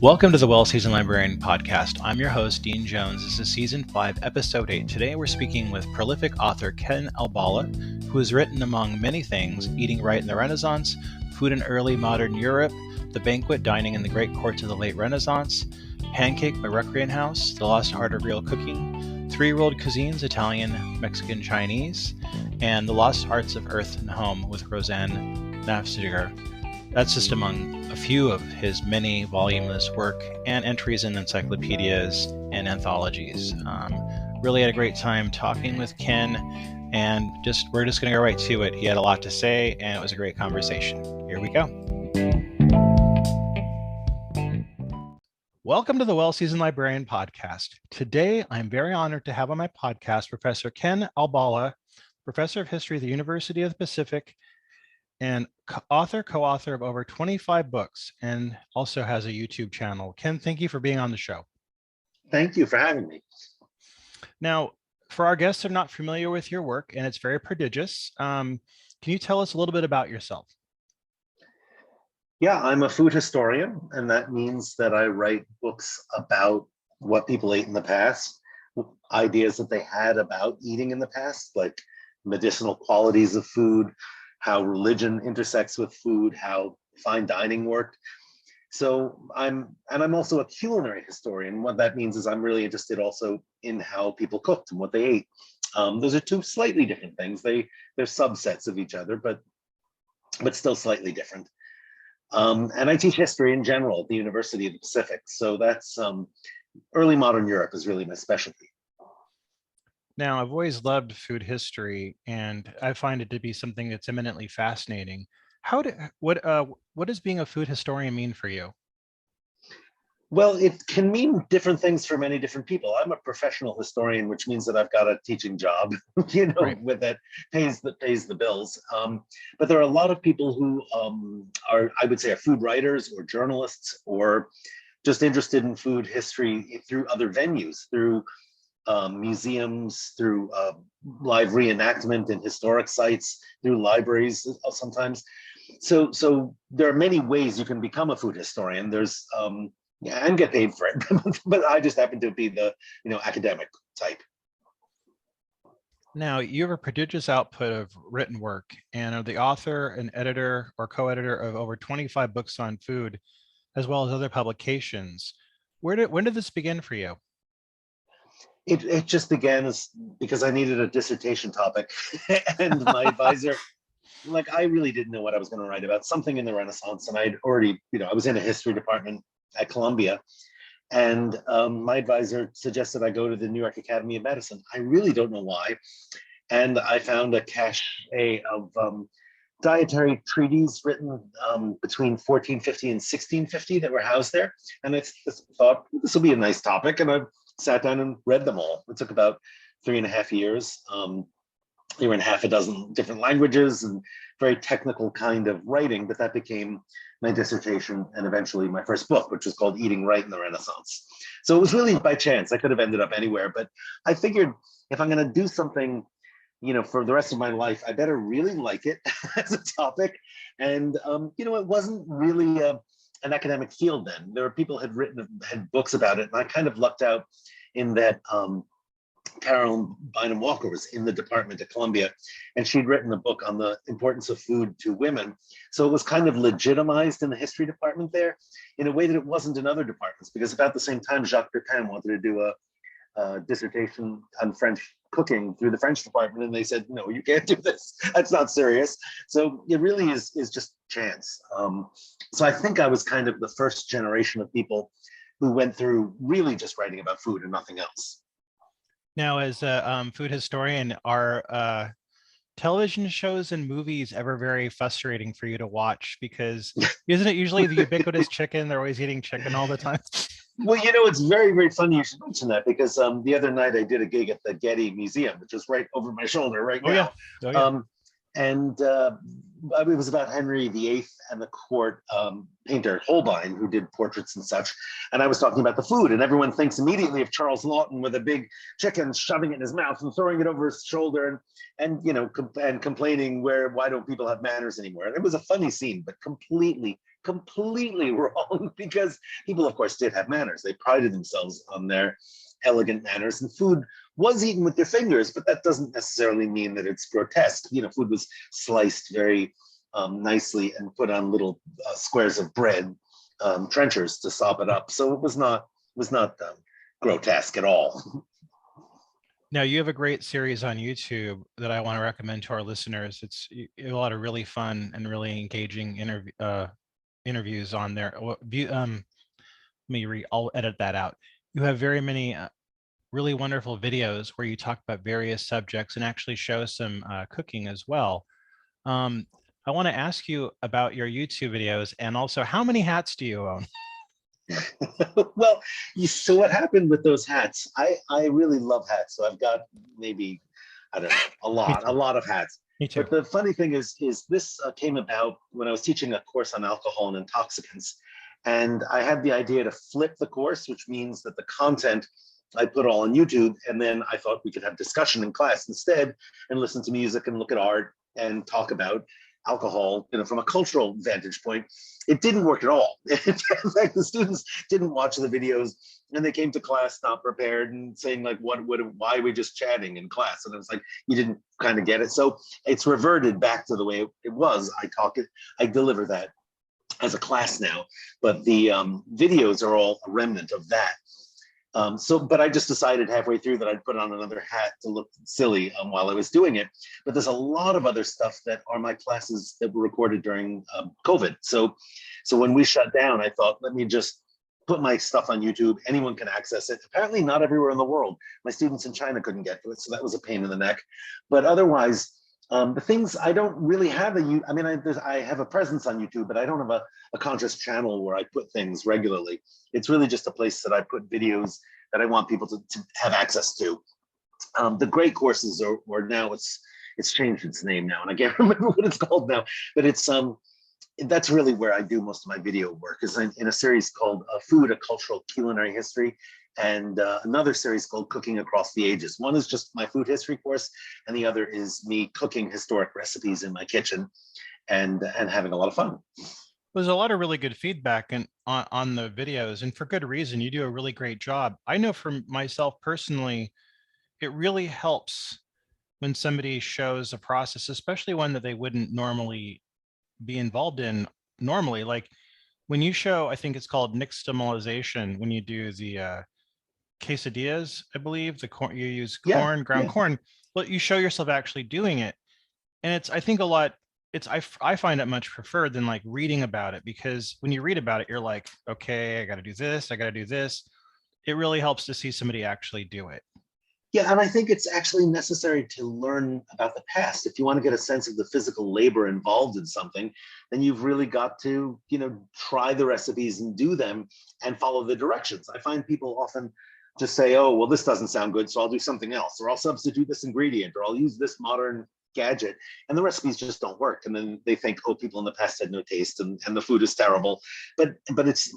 Welcome to the Well-Seasoned Librarian Podcast. I'm your host, Dean Jones. This is Season 5, Episode 8. Today we're speaking with prolific author Ken Albala, who has written, among many things, Eating Right in the Renaissance, Food in Early Modern Europe, The Banquet, Dining in the Great Courts of the Late Renaissance, Pancake by Recreant House, The Lost Art of Real Cooking, Three World Cuisines, Italian, Mexican, Chinese, and The Lost Arts of Earth and Home with Roseanne Nafziger. That's just among a few of his many voluminous work and entries in encyclopedias and anthologies. Really had a great time talking with Ken, and we're just going to go right to it. He had a lot to say, and it was a great conversation. Here we go. Welcome to the Well-Seasoned Librarian Podcast. Today, I'm very honored to have on my podcast Professor Ken Albala, Professor of History at the University of the Pacific, and co-author of over 25 books, and also has a YouTube channel. Ken, thank you for being on the show. Thank you for having me. Now, for our guests who are not familiar with your work, and it's very prodigious, can you tell us a little bit about yourself? Yeah, I'm a food historian, and that means that I write books about what people ate in the past, ideas that they had about eating in the past, like medicinal qualities of food, how religion intersects with food, how fine dining worked. So I'm also a culinary historian. What that means is I'm really interested also in how people cooked and what they ate. Those are two slightly different things. They're subsets of each other, but still slightly different. And I teach history in general at the University of the Pacific. So that's early modern Europe is really my specialty. Now, I've always loved food history, and I find it to be something that's eminently fascinating. What does being a food historian mean for you? Well, it can mean different things for many different people. I'm a professional historian, which means that I've got a teaching job, Right. with that pays the bills. But there are a lot of people who are, I would say, are food writers or journalists or just interested in food history through other venues, through museums, through live reenactment in historic sites, through libraries sometimes. So there are many ways you can become a food historian. There's and get paid for it, but I just happen to be the academic type. Now, you have a prodigious output of written work and are the author and editor or co-editor of over 25 books on food, as well as other publications. When did this begin for you? It just began as because I needed a dissertation topic, and my advisor, I really didn't know what I was going to write about, something in the Renaissance, and I'd already, I was in a history department at Columbia, and my advisor suggested I go to the New York Academy of Medicine. I really don't know why, and I found a cache of dietary treatises written between 1450 and 1650 that were housed there, and I just thought this will be a nice topic, and I sat down and read them all. It took about 3.5 years. They were in half a dozen different languages and very technical kind of writing, but that became my dissertation and eventually my first book, which was called Eating Right in the Renaissance. So it was really by chance. I could have ended up anywhere, but I figured if I'm going to do something, for the rest of my life, I better really like it as a topic. And, it wasn't really an academic field then. There were people had books about it, and I kind of lucked out in that Carolyn Bynum Walker was in the department at Columbia, and she'd written a book on the importance of food to women. So it was kind of legitimized in the history department there in a way that it wasn't in other departments, because about the same time, Jacques Pepin wanted to do a dissertation on French cooking through the French department, and they said, no, you can't do this. That's not serious. So it really is just chance. So I think I was kind of the first generation of people who went through really just writing about food and nothing else. Now, as a food historian, are television shows and movies ever very frustrating for you to watch? Because isn't it usually the ubiquitous chicken? They're always eating chicken all the time. Well, it's very, very funny you should mention that, because the other night I did a gig at the Getty Museum, which is right over my shoulder right now. Yeah. Oh, yeah. And it was about Henry VIII and the court painter Holbein, who did portraits and such. And I was talking about the food, and everyone thinks immediately of Charles Lawton with a big chicken, shoving it in his mouth and throwing it over his shoulder, and complaining why don't people have manners anymore? And it was a funny scene, but completely completely wrong, because people, of course, did have manners. They prided themselves on their elegant manners, and food was eaten with their fingers, but that doesn't necessarily mean that it's grotesque. Food was sliced very nicely and put on little squares of bread, trenchers to sop it up. So it was not grotesque at all. Now, you have a great series on YouTube that I want to recommend to our listeners. It's a lot of really fun and really engaging interviews on there. I'll edit that out. You have very many really wonderful videos where you talk about various subjects and actually show some cooking as well. I want to ask you about your YouTube videos, and also, how many hats do you own? Well, so what happened with those hats? I really love hats, so I've got maybe, I don't know, a lot of hats. Me too. But the funny thing is this came about when I was teaching a course on alcohol and intoxicants, and I had the idea to flip the course, which means that the content I put all on YouTube, and then I thought we could have discussion in class instead, and listen to music and look at art and talk about alcohol, from a cultural vantage point. It didn't work at all. In fact, the students didn't watch the videos, and they came to class not prepared and saying like, why are we just chatting in class? And I was like, you didn't kind of get it. So it's reverted back to the way it was. I deliver that as a class now, but the videos are all a remnant of that. But I just decided halfway through that I'd put on another hat to look silly while I was doing it. But there's a lot of other stuff that are my classes that were recorded during COVID. So when we shut down, I thought, let me just put my stuff on YouTube. Anyone can access it. Apparently not everywhere in the world. My students in China couldn't get to it, so that was a pain in the neck. But otherwise, the things I don't really have I have a presence on YouTube, but I don't have a conscious channel where I put things regularly. It's really just a place that I put videos that I want people to have access to. The great courses are now, it's changed its name now, and I can't remember what it's called now, but it's that's really where I do most of my video work, is in a series called Food, a Cultural Culinary History, and another series called Cooking Across the Ages. One is just my food history course, and the other is me cooking historic recipes in my kitchen and having a lot of fun. There's a lot of really good feedback on the videos, and for good reason. You do a really great job. I know for myself personally, it really helps when somebody shows a process, especially one that they wouldn't normally be involved in normally. Like when you show, I think it's called nixtamalization, when you do the quesadillas, I believe, the corn, you use corn, ground corn. Well, you show yourself actually doing it, and I think a lot. I find it much preferred than like reading about it, because when you read about it, you're like, okay, I got to do this, I got to do this. It really helps to see somebody actually do it. Yeah, and I think it's actually necessary to learn about the past. If you want to get a sense of the physical labor involved in something, then you've really got to, try the recipes and do them and follow the directions. I find people often just say, oh, well, this doesn't sound good, so I'll do something else, or I'll substitute this ingredient, or I'll use this modern gadget, and the recipes just don't work. And then they think, oh, people in the past had no taste, and the food is terrible. But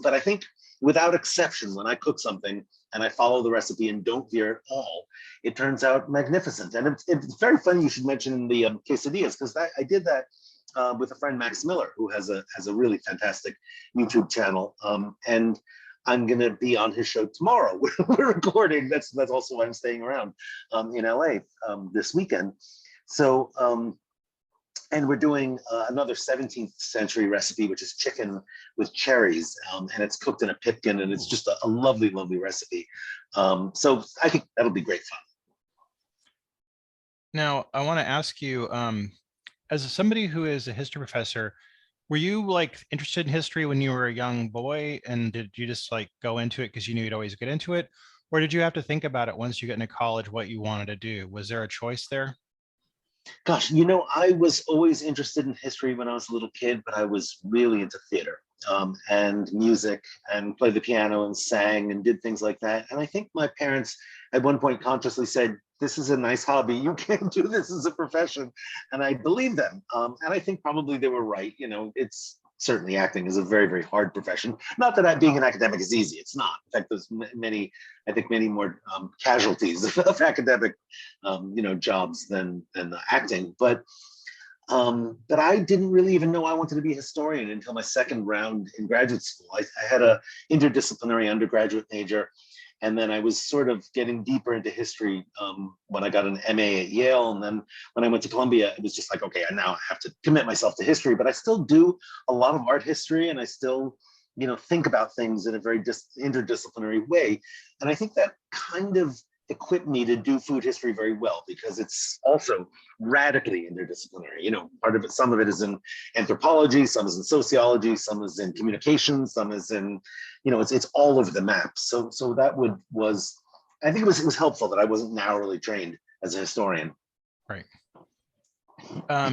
I think without exception, when I cook something and I follow the recipe and don't veer at all, it turns out magnificent. And it's very funny you should mention the quesadillas, because I did that with a friend, Max Miller, who has a really fantastic YouTube channel. And I'm going to be on his show tomorrow. We're recording. That's also why I'm staying around in LA this weekend. So, and we're doing another 17th century recipe, which is chicken with cherries, and it's cooked in a pipkin, and it's just a lovely, lovely recipe. So I think that'll be great fun. Now, I want to ask you, as somebody who is a history professor, were you like interested in history when you were a young boy, and did you just like go into it because you knew you'd always get into it? Or did you have to think about it once you get into college, what you wanted to do? Was there a choice there? Gosh, I was always interested in history when I was a little kid, but I was really into theater and music, and played the piano and sang and did things like that. And I think my parents at one point consciously said, this is a nice hobby. You can't do this as a profession. And I believe them. And I think probably they were right. It's certainly, acting is a very, very hard profession. Not that being an academic is easy. It's not. In fact, there's many more casualties of academic, jobs than acting. But But I didn't really even know I wanted to be a historian until my second round in graduate school. I had a interdisciplinary undergraduate major, and then I was sort of getting deeper into history when I got an MA at Yale. And then when I went to Columbia, it was just like, okay, I now have to commit myself to history. But I still do a lot of art history, and I still, think about things in a very interdisciplinary way. And I think that kind of equipped me to do food history very well, because it's also radically interdisciplinary. Part of it, some of it is in anthropology, some is in sociology, some is in communication, some is in, it's all over the map. So that was, I think it was helpful that I wasn't narrowly trained as a historian. Right.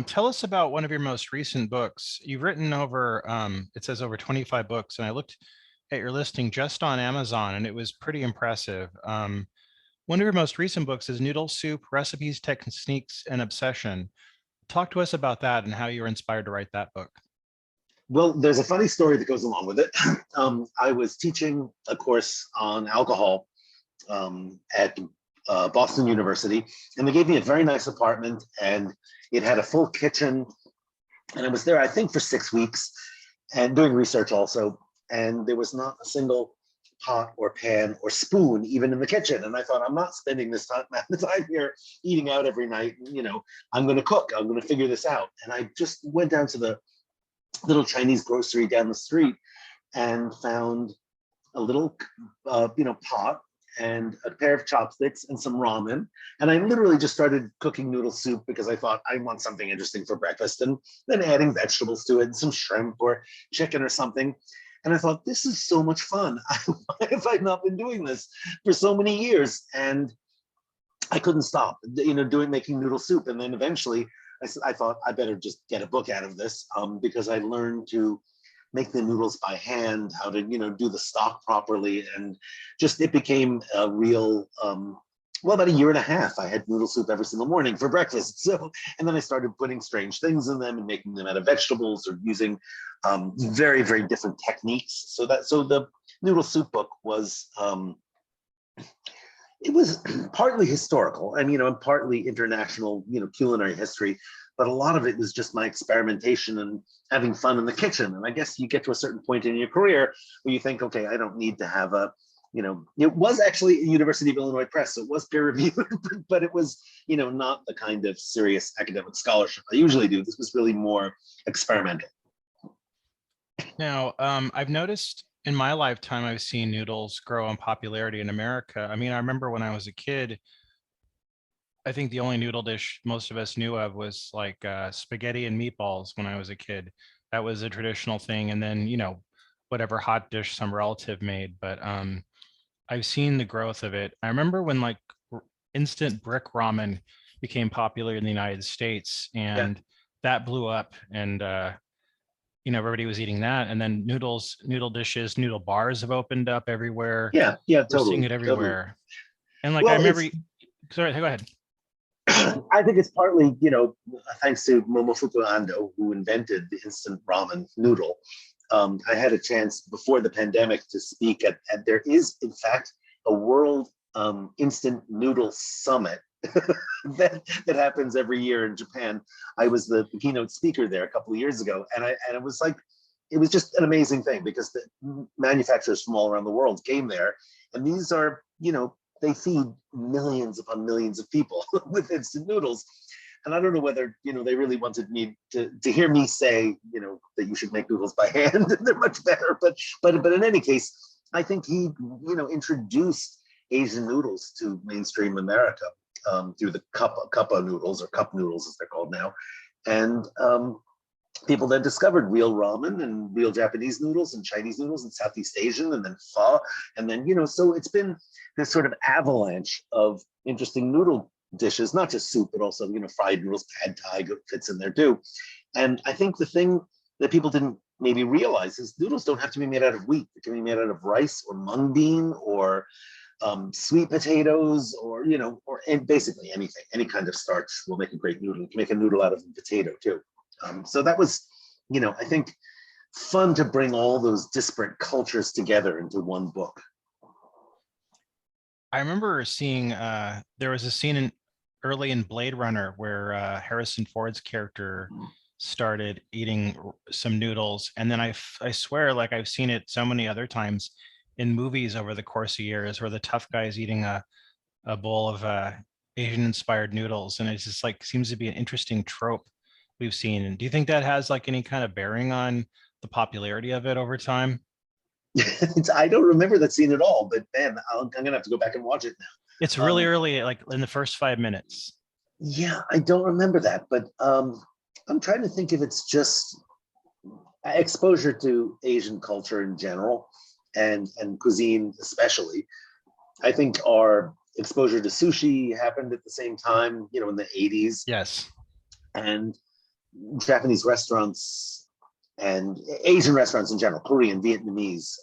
Tell us about one of your most recent books. You've written over, it says over 25 books, and I looked at your listing just on Amazon, and it was pretty impressive. One of your most recent books is Noodle Soup, Recipes, Techniques, and Obsession. Talk to us about that and how you were inspired to write that book. Well, there's a funny story that goes along with it. I was teaching a course on alcohol at Boston University, and they gave me a very nice apartment, and it had a full kitchen, and I was there, I think, for 6 weeks, and doing research also, and there was not a single pot or pan or spoon even in the kitchen. And I thought, I'm not spending this time here eating out every night. I'm going to cook. I'm going to figure this out. And I just went down to the little Chinese grocery down the street and found a little, pot and a pair of chopsticks and some ramen. And I literally just started cooking noodle soup because I thought I want something interesting for breakfast, and then adding vegetables to it, and some shrimp or chicken or something. And I thought, this is so much fun. Why have I not been doing this for so many years? And I couldn't stop, making noodle soup. And then eventually I thought I better just get a book out of this, because I learned to make the noodles by hand, how to, do the stock properly. And just, it became a real, about a year and a half, I had noodle soup every single morning for breakfast. So, and then I started putting strange things in them and making them out of vegetables, or using very, very different techniques. So the noodle soup book was, it was partly historical, and partly international, culinary history, but a lot of it was just my experimentation and having fun in the kitchen. And I guess you get to a certain point in your career where you think, okay, I don't need to have it was actually University of Illinois Press, so it was peer reviewed, but it was, not the kind of serious academic scholarship I usually do. This was really more experimental. Now, I've noticed in my lifetime, I've seen noodles grow in popularity in America. I remember when I was a kid, I think the only noodle dish most of us knew of was like spaghetti and meatballs when I was a kid. That was a traditional thing. And then, whatever hot dish some relative made. But I've seen the growth of it. I remember when like instant brick ramen became popular in the United States, and that blew up, and everybody was eating that. And then noodle dishes, noodle bars have opened up everywhere. Yeah, We're totally. seeing it everywhere. Totally. And like, well, I remember, sorry, go ahead. I think it's partly, thanks to Momofuku Ando, who invented the instant ramen noodle. I had a chance before the pandemic to speak at there is, in fact, a world instant noodle summit that happens every year in Japan. I was the keynote speaker there a couple of years ago, and it was like, it was just an amazing thing, because the manufacturers from all around the world came there, and these are, they feed millions upon millions of people with instant noodles. And I don't know whether, they really wanted me to hear me say, that you should make noodles by hand. They're much better. But in any case, I think he, introduced Asian noodles to mainstream America through the cuppa noodles, or cup noodles as they're called now. And people then discovered real ramen and real Japanese noodles and Chinese noodles and Southeast Asian, and then pho. And then, so it's been this sort of avalanche of interesting noodle dishes, not just soup, but also, fried noodles, pad thai fits in there too. And I think the thing that people didn't maybe realize is noodles don't have to be made out of wheat. They can be made out of rice or mung bean or sweet potatoes, or, and basically anything, any kind of starch will make a great noodle. You can make a noodle out of a potato too. So that was, I think, fun to bring all those disparate cultures together into one book. I remember seeing there was a scene early in Blade Runner where Harrison Ford's character started eating some noodles, and then I swear, like I've seen it so many other times in movies over the course of years, where the tough guy is eating a bowl of Asian inspired noodles, and it just like seems to be an interesting trope we've seen. And do you think that has like any kind of bearing on the popularity of it over time? I don't remember that scene at all, but man, I'm gonna have to go back and watch it It's now. really early, like in the first 5 minutes. Yeah, I don't remember that, but I'm trying to think if it's just exposure to Asian culture in general and cuisine especially. I think our exposure to sushi happened at the same time, in the 80s, Yes. and Japanese restaurants and Asian restaurants in general, Korean, Vietnamese,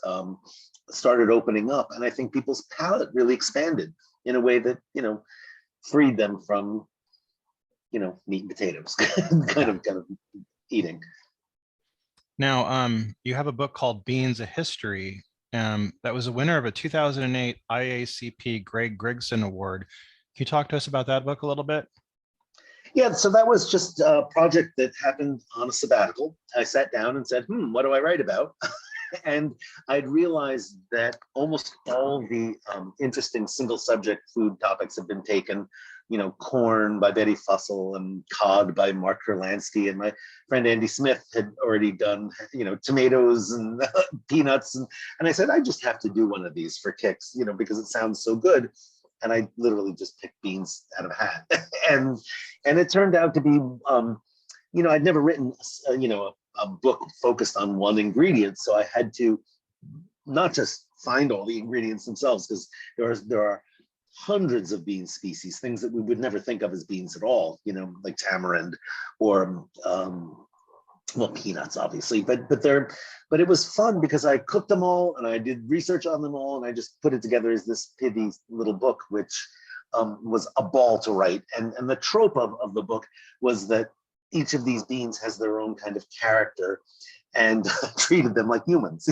started opening up, and I think people's palate really expanded in a way that freed them from meat and potatoes, kind of eating. Now, you have a book called Beans: A History, that was a winner of a 2008 IACP Greg Grigson Award. Can you talk to us about that book a little bit? Yeah, so that was just a project that happened on a sabbatical. I sat down and said, what do I write about? And I'd realized that almost all the interesting single subject food topics have been taken. Corn by Betty Fussell and cod by Mark Kurlansky, and my friend Andy Smith had already done, tomatoes and peanuts, and I said I just have to do one of these for kicks, because it sounds so good, and I literally just picked beans out of a hat, and it turned out to be, I'd never written, a book focused on one ingredient, so I had to not just find all the ingredients themselves, because there are hundreds of bean species, things that we would never think of as beans at all, like tamarind or peanuts, obviously, but it was fun because I cooked them all and I did research on them all, and I just put it together as this pithy little book, which was a ball to write. And the trope of the book was that each of these beans has their own kind of character, and treated them like humans,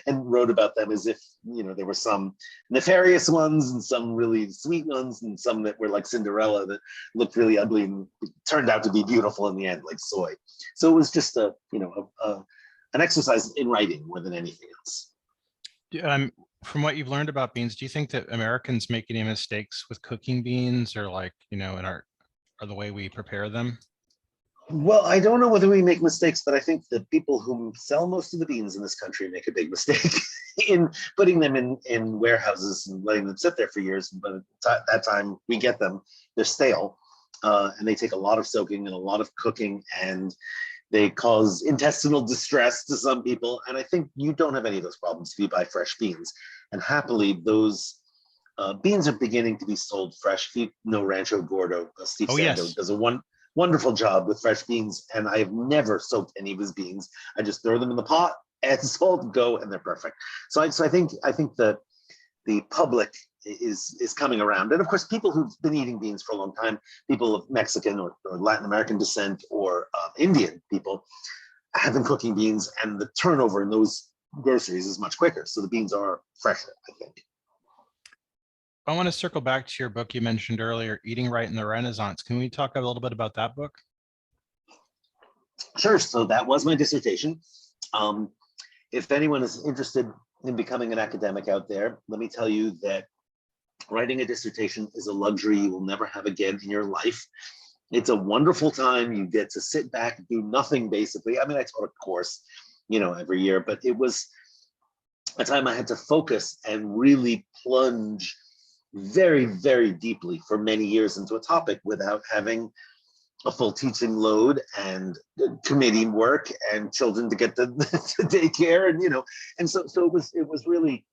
and wrote about them as if, there were some nefarious ones and some really sweet ones and some that were like Cinderella that looked really ugly and turned out to be beautiful in the end, like soy. So it was just an exercise in writing more than anything else. From what you've learned about beans, do you think that Americans make any mistakes with cooking beans, or like, in our, or the way we prepare them? Well, I don't know whether we make mistakes, but I think the people who sell most of the beans in this country make a big mistake in putting them in warehouses and letting them sit there for years. But at that time we get them, they're stale, and they take a lot of soaking and a lot of cooking, and they cause intestinal distress to some people. And I think you don't have any of those problems if you buy fresh beans. And happily, those beans are beginning to be sold fresh. If you know Rancho Gordo, Steve Sando Yes. does a wonderful job with fresh beans, and I have never soaked any of his beans. I just throw them in the pot, add salt, go, and they're perfect. So I think that the public is coming around, and of course, people who've been eating beans for a long time, people of Mexican or Latin American descent, or Indian people, have been cooking beans, and the turnover in those groceries is much quicker. So the beans are fresher, I think. I want to circle back to your book you mentioned earlier, Eating Right in the Renaissance. Can we talk a little bit about that book? Sure. So that was my dissertation. If anyone is interested in becoming an academic out there, let me tell you that writing a dissertation is a luxury you will never have again in your life. It's a wonderful time. You get to sit back and do nothing, basically. I mean, I taught a course, every year, but it was a time I had to focus and really plunge very, very deeply for many years into a topic without having a full teaching load and committee work and children to get to daycare, and so it was really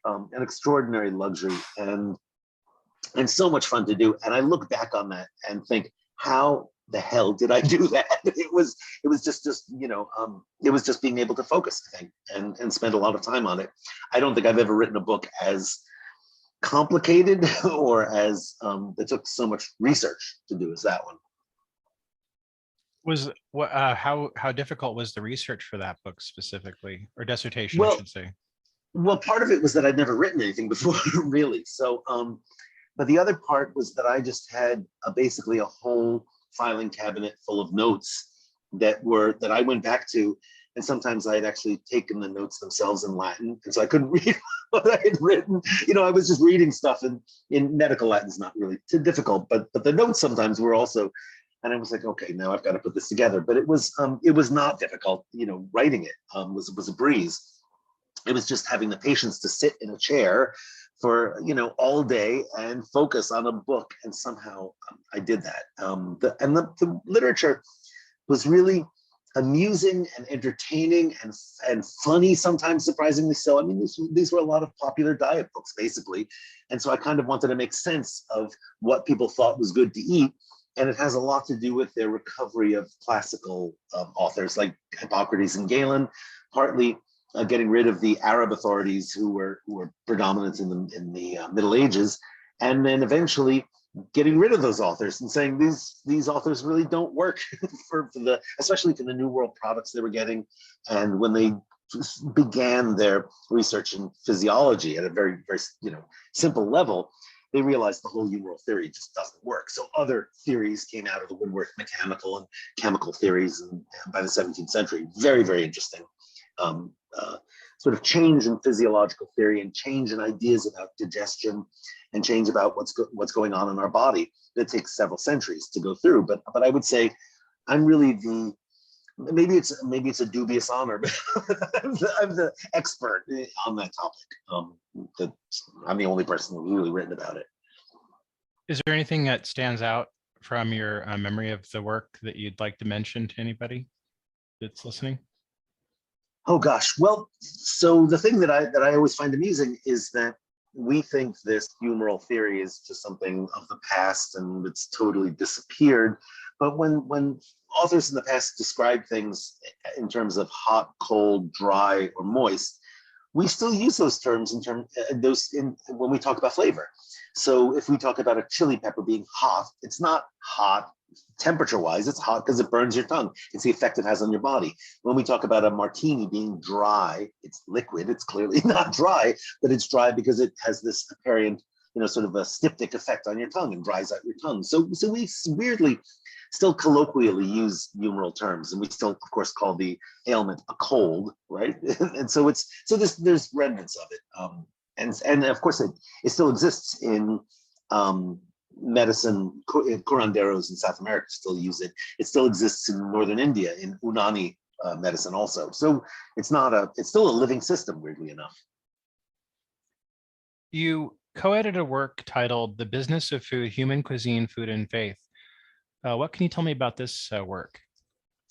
an extraordinary luxury and so much fun to do. And I look back on that and think, how the hell did I do that? It was just it was just being able to focus, I think, and spend a lot of time on it. I don't think I've ever written a book as complicated or as that took so much research to do as that one. Was what how difficult was the research for that book specifically, or dissertation, I Well, should say? part of it was that I'd never written anything before, really. So But the other part was that I just had basically a whole filing cabinet full of notes that I went back to, and sometimes I had actually taken the notes themselves in Latin, and so I couldn't read what I had written. I was just reading stuff in medical Latin is not really too difficult, but the notes sometimes were also, and I was like, okay, now I've got to put this together. But it was not difficult. Writing it was a breeze. It was just having the patience to sit in a chair for all day and focus on a book, and somehow I did that. The literature was really amusing and entertaining and funny, sometimes surprisingly so. I mean, these were a lot of popular diet books, basically. And so I kind of wanted to make sense of what people thought was good to eat. And it has a lot to do with their recovery of classical authors like Hippocrates and Galen, partly getting rid of the Arab authorities who were predominant in the Middle Ages, and then eventually getting rid of those authors and saying these authors really don't work especially for the New World products they were getting. And when they began their research in physiology at a very, very simple level, they realized the whole humoral theory just doesn't work. So other theories came out of the woodwork, mechanical and chemical theories, and by the 17th century, very, very interesting sort of change in physiological theory and change in ideas about digestion and change about what's going on in our body that takes several centuries to go through. But I would say I'm really maybe it's a dubious honor, but I'm the expert on that topic. I'm the only person who's really written about it. Is there anything that stands out from your memory of the work that you'd like to mention to anybody that's listening? Oh gosh, well, so the thing that I always find amusing is that we think this humoral theory is just something of the past and it's totally disappeared. But when authors in the past describe things in terms of hot, cold, dry, or moist, we still use those terms when we talk about flavor. So if we talk about a chili pepper being hot, it's not hot temperature-wise, it's hot because it burns your tongue. It's the effect it has on your body. When we talk about a martini being dry, it's liquid. It's clearly not dry, but it's dry because it has this apparent, sort of a styptic effect on your tongue and dries out your tongue. So we weirdly still colloquially use humoral terms, and we still, of course, call the ailment a cold, right? And so there's remnants of it, and of course it still exists in medicine. Curanderos in South America still use it. It still exists in northern India in Unani medicine also. So it's still a living system, weirdly enough. You co-edited a work titled The Business of Food, Human Cuisine, Food and Faith. What can you tell me about this work?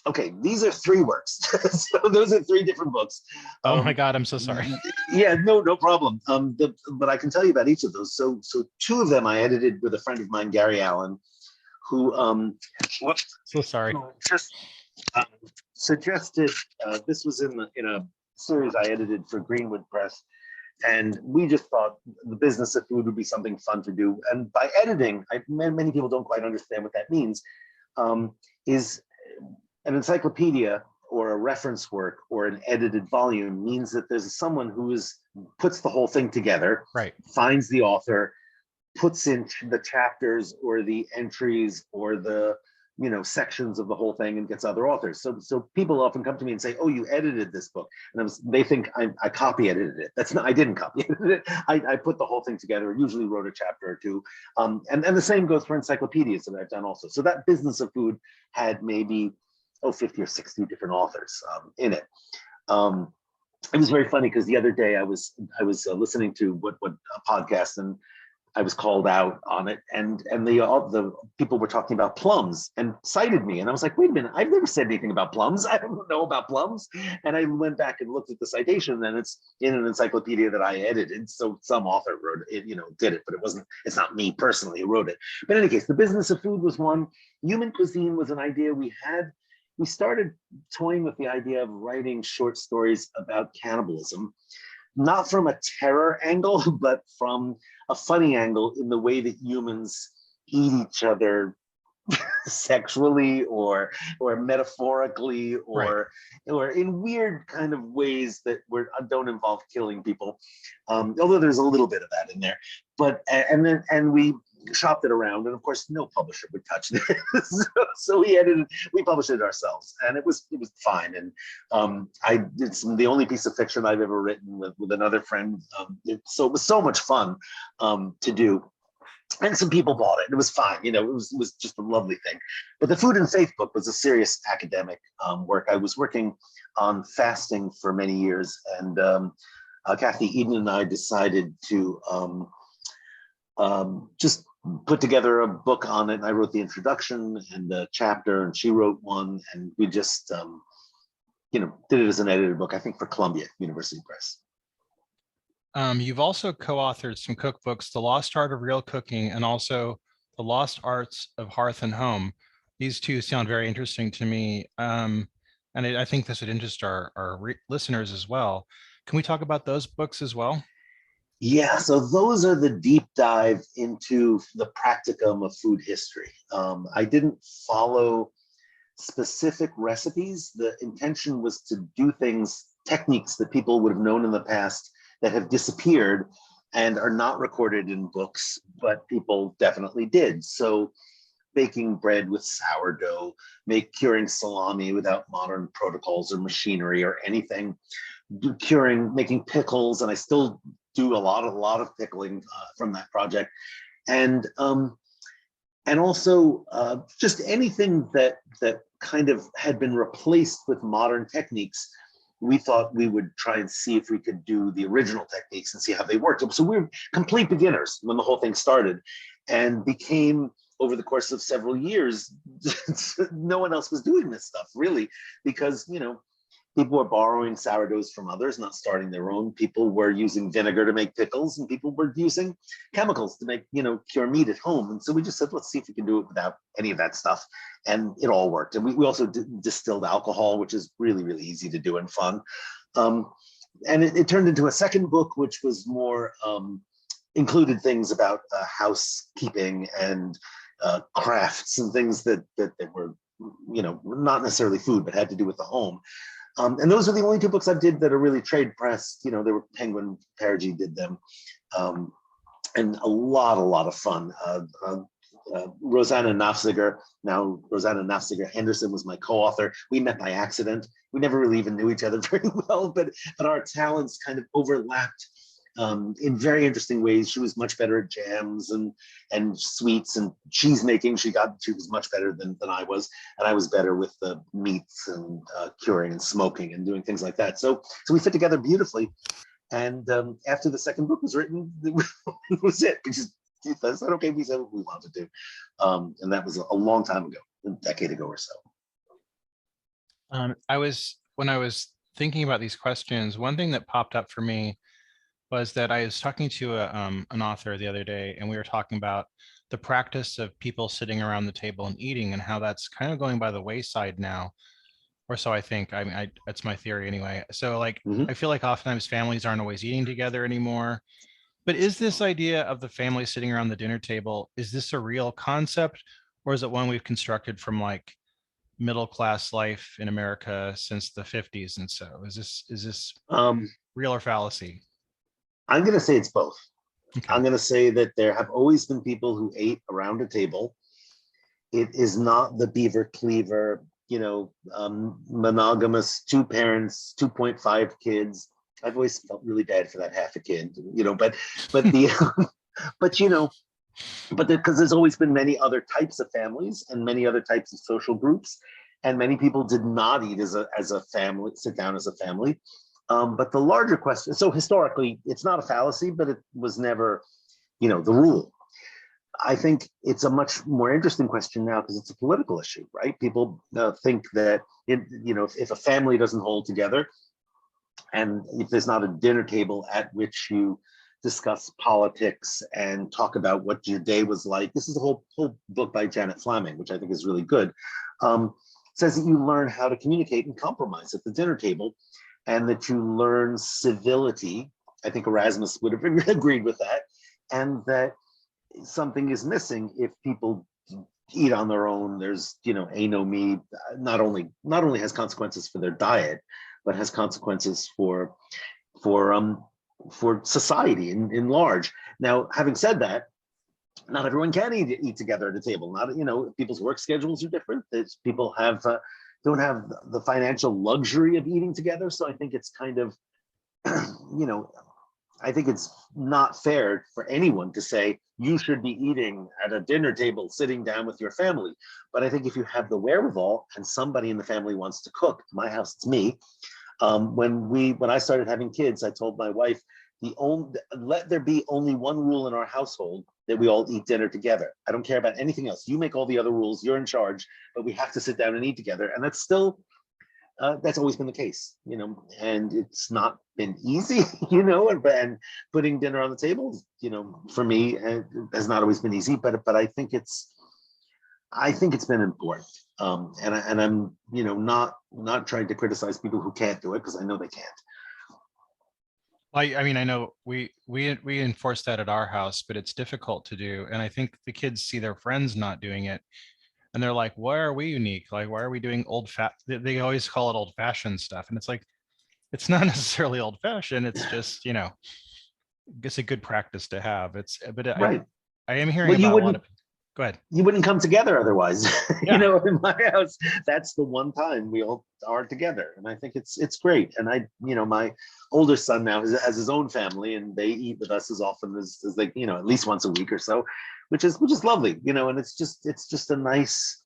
Okay, these are 3 works. So those are 3 different books. Oh my God, I'm so sorry. Yeah, no problem. But I can tell you about each of those. So 2 of them I edited with a friend of mine, Gary Allen, who so sorry. Just suggested this was in a series I edited for Greenwood Press, and we just thought the business of food would be something fun to do. And by editing, many people don't quite understand what that means. Is an encyclopedia or a reference work or an edited volume means that there's someone who puts the whole thing together, right? Finds the author, puts in the chapters or the entries or the sections of the whole thing, and gets other authors. So people often come to me and say, "Oh, you edited this book," and they think I copy edited it. That's not. I didn't copy edit it. I put the whole thing together. Usually wrote a chapter or 2, and the same goes for encyclopedias that I've done also. So that business of food had maybe 50 or 60 different authors in it. It was very funny because the other day I was listening to what a podcast, and I was called out on it, and the people were talking about plums and cited me, and I was like, wait a minute, I've never said anything about plums. I don't know about plums. And I went back and looked at the citation, and it's in an encyclopedia that I edited. So some author wrote it, did it, but it's not me personally who wrote it. But in any case, the business of food was one. Human cuisine was an idea we had. We started toying with the idea of writing short stories about cannibalism, not from a terror angle, but from a funny angle in the way that humans eat each other sexually or metaphorically Right. or in weird kind of ways that don't involve killing people, although there's a little bit of that in there. But and we shopped it around, and of course no publisher would touch this. So we published it ourselves, and it was fine. And it's the only piece of fiction I've ever written with another friend. So it was so much fun to do, and some people bought it. It was fine, it was just a lovely thing. But the Food and Faith book was a serious academic work. I was working on fasting for many years, and Kathy Eden and I decided to just put together a book on it. And I wrote the introduction and the chapter, and she wrote one, and we just did it as an edited book, I think, for Columbia University Press. You've also co-authored some cookbooks, The Lost Art of Real Cooking and also The Lost Arts of Hearth and Home. These two sound very interesting to me. And I think this would interest our listeners as well. Can we talk about those books as well? Yeah, so those are the deep dive into the practicum of food history. I didn't follow specific recipes. The intention was to do things, techniques that people would have known in the past that have disappeared and are not recorded in books, but people definitely did. So baking bread with sourdough, curing salami without modern protocols or machinery or anything, making pickles, and I still do a lot of pickling from that project, and also just anything that kind of had been replaced with modern techniques. We thought we would try and see if we could do the original techniques and see how they worked. So we were complete beginners when the whole thing started, and became, over the course of several years, no one else was doing this stuff really, because people were borrowing sourdoughs from others, not starting their own. People were using vinegar to make pickles, and people were using chemicals to make, cure meat at home. And so we just said, let's see if we can do it without any of that stuff. And it all worked. And we also distilled alcohol, which is really, really easy to do and fun. And it turned into a second book, which was more, included things about housekeeping and crafts and things that were, not necessarily food, but had to do with the home. And those are the only two books I did that are really trade pressed. They were Penguin, Perigee did them, and a lot of fun. Rosanna Nafziger Henderson was my co-author. We met by accident. We never really even knew each other very well, but our talents kind of overlapped in very interesting ways. She was much better at jams and sweets and cheese making. She was much better than I was, and I was better with the meats and curing and smoking and doing things like that. So we fit together beautifully. And after the second book was written, it was it. That's not okay. We said what we wanted to do, and that was a long time ago, a decade ago or so. When I was thinking about these questions, one thing that popped up for me was that I was talking to an author the other day, and we were talking about the practice of people sitting around the table and eating, and how that's kind of going by the wayside now, or so I think. I mean, that's my theory anyway. So I feel like oftentimes families aren't always eating together anymore. But is this idea of the family sitting around the dinner table, is this a real concept, or is it one we've constructed from middle class life in America since the 50s? And so is this real or fallacy? I'm going to say it's both. Okay. I'm going to say that there have always been people who ate around a table. It is not the beaver cleaver, monogamous, 2 parents, 2.5 kids. I've always felt really bad for that half a kid, but because there's always been many other types of families and many other types of social groups, and many people did not eat as a family, sit down as a family. But the larger question, so historically, it's not a fallacy, but it was never, the rule. I think it's a much more interesting question now because it's a political issue, right? People think that, if a family doesn't hold together, and if there's not a dinner table at which you discuss politics and talk about what your day was like. This is a whole book by Janet Flaming, which I think is really good. Says that you learn how to communicate and compromise at the dinner table, and that you learn civility. I think Erasmus would have agreed with that, and that something is missing if people eat on their own. There's, me not only has consequences for their diet, but has consequences for for society in large. Now, having said that, not everyone can eat together at a table. Not, people's work schedules are different. People don't have the financial luxury of eating together. So I think it's kind of, I think it's not fair for anyone to say you should be eating at a dinner table, sitting down with your family. But I think if you have the wherewithal and somebody in the family wants to cook, my house, it's me. When I started having kids, I told my wife, let there be only one rule in our household, that we all eat dinner together. I don't care about anything else. You make all the other rules. You're in charge, but we have to sit down and eat together. And that's still that's always been the case, and it's not been easy, and putting dinner on the table, for me, has not always been easy, but I think it's been important. I'm, not trying to criticize people who can't do it, because I know they can't. I mean, I know we enforce that at our house, but it's difficult to do. And I think the kids see their friends not doing it, and they're like, why are we unique? Like, why are we doing they always call it old fashioned stuff. And it's like, it's not necessarily old fashioned. It's just, it's a good practice to have. Right. I am hearing about a lot of, go ahead. You wouldn't come together otherwise. Yeah. In my house, that's the one time we all are together. And I think it's great. And my older son now has his own family, and they eat with us as often as they, at least once a week or so, which is lovely, and it's just a nice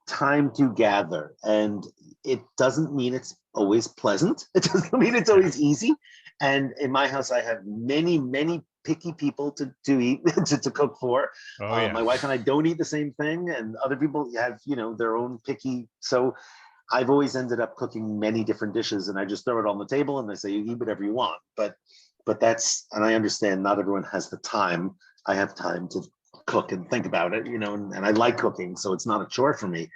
time to gather. And it doesn't mean it's always pleasant. It doesn't mean it's always easy. And in my house, I have many picky people to eat to cook for. Oh, yeah. My wife and I don't eat the same thing, and other people have their own picky. So I've always ended up cooking many different dishes, and I just throw it on the table and they say, you eat whatever you want. But that's, and I understand not everyone has the time. I have time to cook and think about it, and I like cooking, so it's not a chore for me.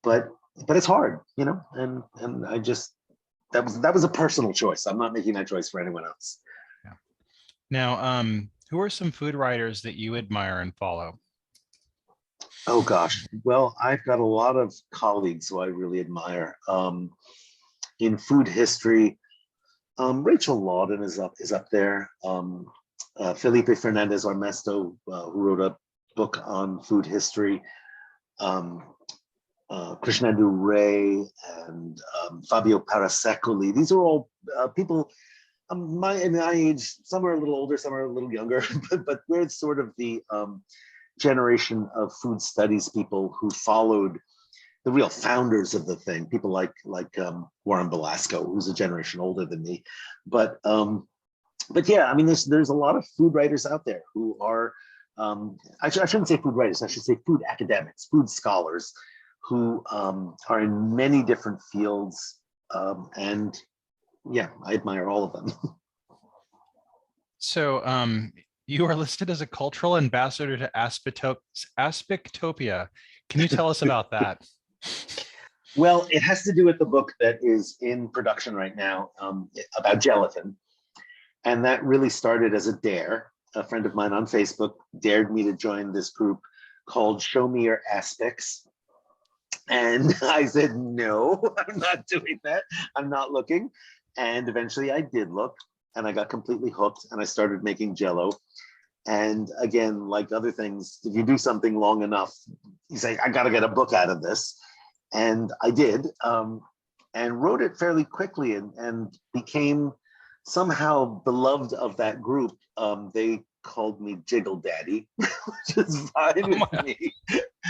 But it's hard, and I just, that was a personal choice. I'm not making that choice for anyone else. Yeah. Now, who are some food writers that you admire and follow? Oh gosh, well, I've got a lot of colleagues who I really admire. In food history, Rachel Lawden is up there. Felipe Fernandez Armesto, who wrote a book on food history. Krishnendu Ray and Fabio Parasecoli. These are all people my age. Some are a little older, some are a little younger, but we're sort of the generation of food studies people who followed the real founders of the thing. People like Warren Belasco, who's a generation older than me. But yeah, I mean, there's a lot of food writers out there who are I shouldn't say food writers. I should say food academics, food scholars, who are in many different fields, and yeah, I admire all of them. So you are listed as a cultural ambassador to Aspectopia. Can you tell us about that? Well, it has to do with the book that is in production right now, about gelatin. And that really started as a dare. A friend of mine on Facebook dared me to join this group called Show Me Your Aspects. And I said, no, I'm not doing that. I'm not looking. And eventually I did look, and I got completely hooked, and I started making Jell-O. And again, like other things, if you do something long enough, you say, I got to get a book out of this. And I did, and wrote it fairly quickly, and became somehow beloved of that group. They called me Jiggle Daddy, which is fine with me.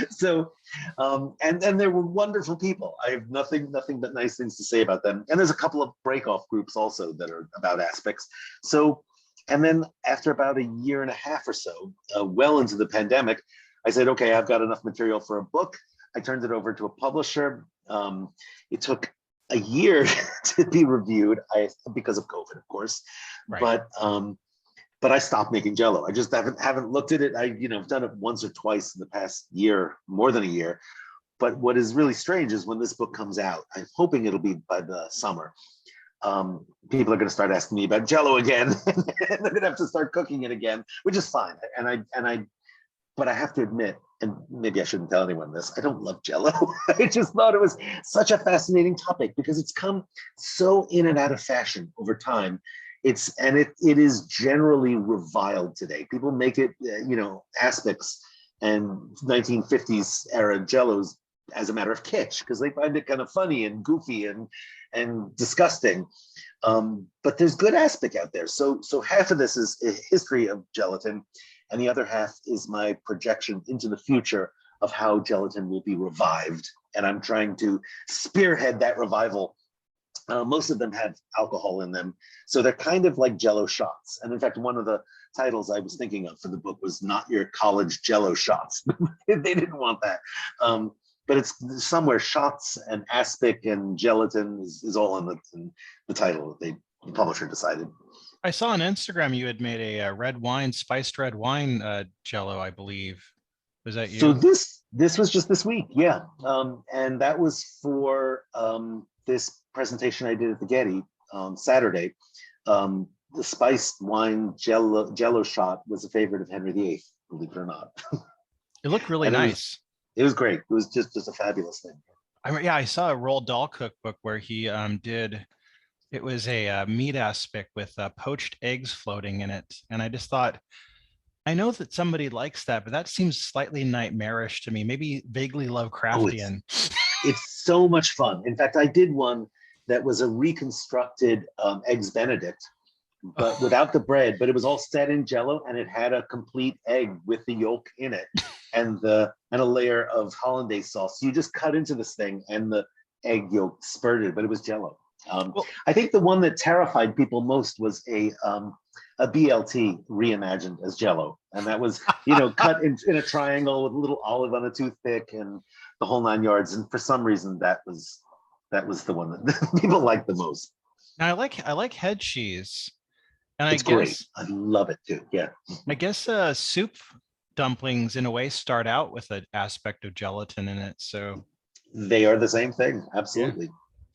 So, and they were wonderful people. I have nothing but nice things to say about them. And there's a couple of break-off groups also that are about aspects. So, and then after about a year and a half or so, well into the pandemic, I said, okay, I've got enough material for a book. I turned it over to a publisher. It took a year to be reviewed, because of COVID, of course. Right. But I stopped making Jell-O. I just haven't looked at it. I've done it once or twice in the past year, more than a year. But what is really strange is when this book comes out, I'm hoping it'll be by the summer. People are going to start asking me about Jell-O again. And they're going to have to start cooking it again, which is fine. But I have to admit, and maybe I shouldn't tell anyone this, I don't love Jello. I just thought it was such a fascinating topic because it's come so in and out of fashion over time. It is generally reviled today. People make it, aspects and 1950s era Jellos as a matter of kitsch because they find it kind of funny and goofy and disgusting. But there's good aspect out there. So half of this is a history of gelatin, and the other half is my projection into the future of how gelatin will be revived. And I'm trying to spearhead that revival. Most of them have alcohol in them, so they're kind of like Jello shots. And in fact, one of the titles I was thinking of for the book was "Not Your College Jello Shots." They didn't want that. But it's somewhere shots and aspic and gelatin is all in the title. The publisher decided. I saw on Instagram you had made a spiced red wine Jello, I believe. Was that you? So this was just this week, yeah. And that was for this presentation I did at the Getty on Saturday. The spiced wine Jello shot was a favorite of Henry VIII, believe it or not. It looked really nice. It was great. It was just a fabulous thing. I saw a Roald Dahl cookbook where he did. It was a meat aspic with poached eggs floating in it, and I just thought, I know that somebody likes that, but that seems slightly nightmarish to me. Maybe vaguely Lovecraftian. It's so much fun. In fact, I did one that was a reconstructed eggs Benedict, but without the bread. But it was all set in Jello, and it had a complete egg with the yolk in it, and a layer of hollandaise sauce. So you just cut into this thing, and the egg yolk spurted, but it was Jello. I think the one that terrified people most was a BLT reimagined as Jello, and that was cut in a triangle with a little olive on a toothpick and the whole 9 yards. And for some reason, that was the one that people liked the most. Now, I like head cheese, and it's great. I love it too. Yeah, I guess soup dumplings in a way start out with an aspect of gelatin in it, so they are the same thing. Absolutely. Yeah.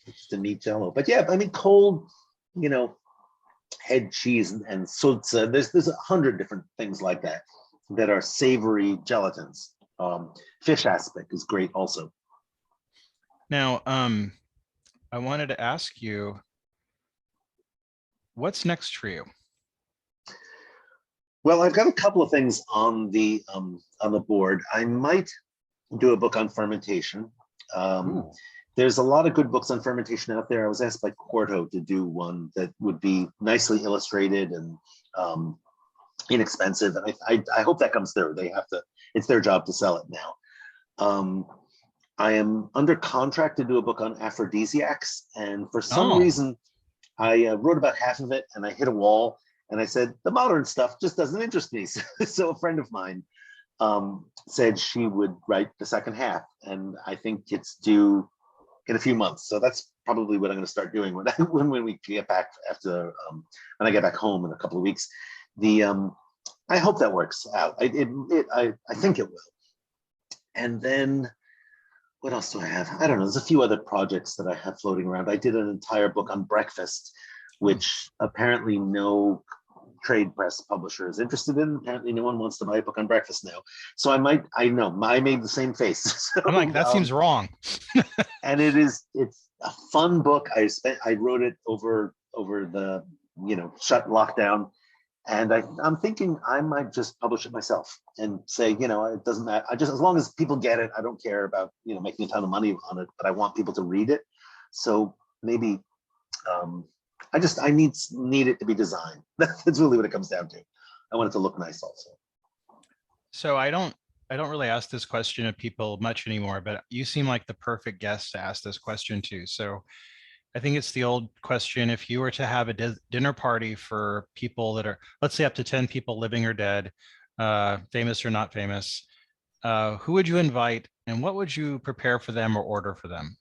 It's the meat Jello, but yeah, I mean, cold, head cheese and sulza. There's 100 different things like that are savory gelatins. Fish aspect is great also. Now, I wanted to ask you, what's next for you? Well, I've got a couple of things on the board. I might do a book on fermentation. There's a lot of good books on fermentation out there. I was asked by Quarto to do one that would be nicely illustrated and inexpensive. And I hope that comes through. It's their job to sell it now. I am under contract to do a book on aphrodisiacs. And for some reason, I wrote about half of it and I hit a wall. And I said, the modern stuff just doesn't interest me. So a friend of mine said she would write the second half. And I think it's due in a few months. So that's probably what I'm going to start doing when we get back after, when I get back home in a couple of weeks. I hope that works out. I think it will. And then what else do I have? I don't know. There's a few other projects that I have floating around. I did an entire book on breakfast, which apparently no trade press publisher is interested in. Apparently no one wants to buy a book on breakfast now. So I made the same face. So, I'm like, that seems wrong. And it's a fun book. I wrote it over the, shut lockdown. And I'm thinking I might just publish it myself and say, it doesn't matter. As long as people get it, I don't care about, making a ton of money on it, but I want people to read it. So maybe, I need it to be designed. That's really what it comes down to. I want it to look nice also. So I don't really ask this question of people much anymore, but you seem like the perfect guest to ask this question to. So I think it's the old question. If you were to have a dinner party for people that are, let's say up to 10 people living or dead, famous or not famous, who would you invite and what would you prepare for them or order for them?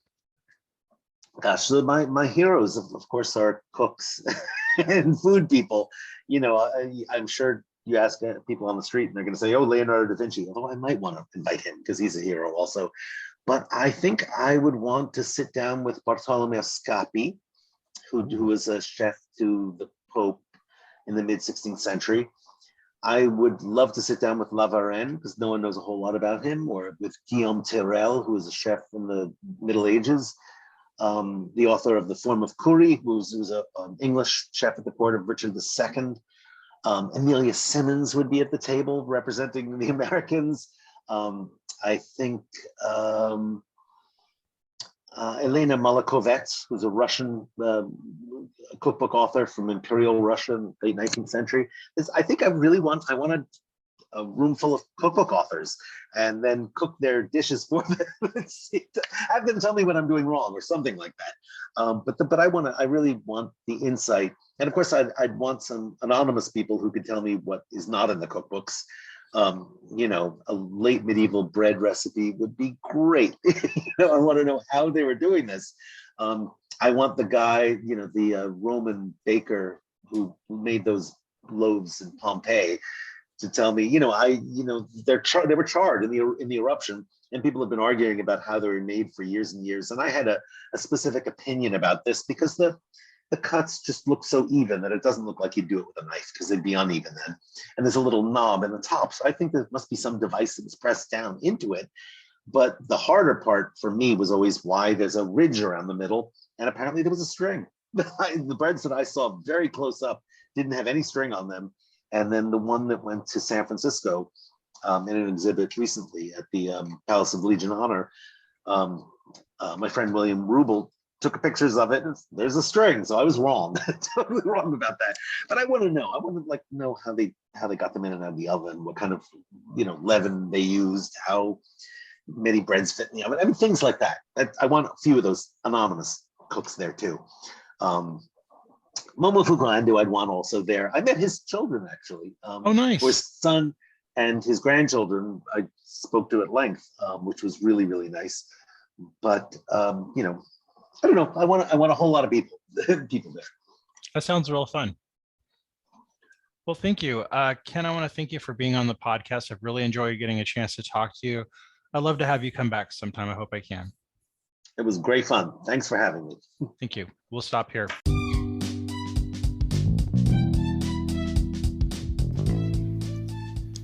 Gosh, so my heroes, of course, are cooks and food people. I'm sure you ask people on the street and they're going to say, oh, Leonardo da Vinci, although I might want to invite him because he's a hero also. But I think I would want to sit down with Bartolomeo Scapi, who was a chef to the Pope in the mid-16th century. I would love to sit down with La Varenne because no one knows a whole lot about him, or with Guillaume Terrel, who was a chef in the Middle Ages, the author of The Form of Cury, who's an English chef at the court of Richard II. Amelia Simmons would be at the table representing the Americans. I think Elena Malakovets, who's a Russian cookbook author from Imperial Russia in the late 19th century. I think I wanted a room full of cookbook authors and then cook their dishes for them. Have them tell me what I'm doing wrong or something like that. But I really want the insight. And of course, I'd want some anonymous people who could tell me what is not in the cookbooks. A late medieval bread recipe would be great. I want to know how they were doing this. I want the guy, the Roman baker who made those loaves in Pompeii, to tell me, they were charred in the eruption, and people have been arguing about how they were made for years and years. And I had a specific opinion about this because the cuts just look so even that it doesn't look like you'd do it with a knife because they'd be uneven then. And there's a little knob in the top. So I think there must be some device that was pressed down into it. But the harder part for me was always why there's a ridge around the middle. And apparently there was a string. The breads that I saw very close up didn't have any string on them. And then the one that went to San Francisco in an exhibit recently at the Palace of Legion Honor, my friend William Rubel took pictures of it, and there's a string. So I was wrong, totally wrong about that. But I want to know. I want to know how they got them in and out of the oven, what kind of leaven they used, how many breads fit in the oven. I mean, things like that. I want a few of those anonymous cooks there too. Momo Fugrandu I'd want also there. I met his children actually. Oh, nice. Or his son and his grandchildren I spoke to at length, which was really, really nice. But I don't know. I want a whole lot of people there. That sounds real fun. Well, thank you. Ken, I want to thank you for being on the podcast. I've really enjoyed getting a chance to talk to you. I'd love to have you come back sometime. I hope I can. It was great fun. Thanks for having me. Thank you. We'll stop here.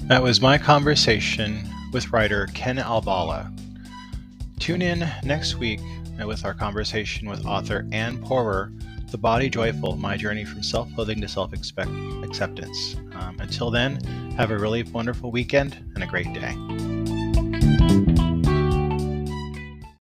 That was my conversation with writer Ken Albala. Tune in next week with our conversation with author Anne Porer, The Body Joyful, My Journey from Self-Loathing to Self-Acceptance. Until then, have a really wonderful weekend and a great day.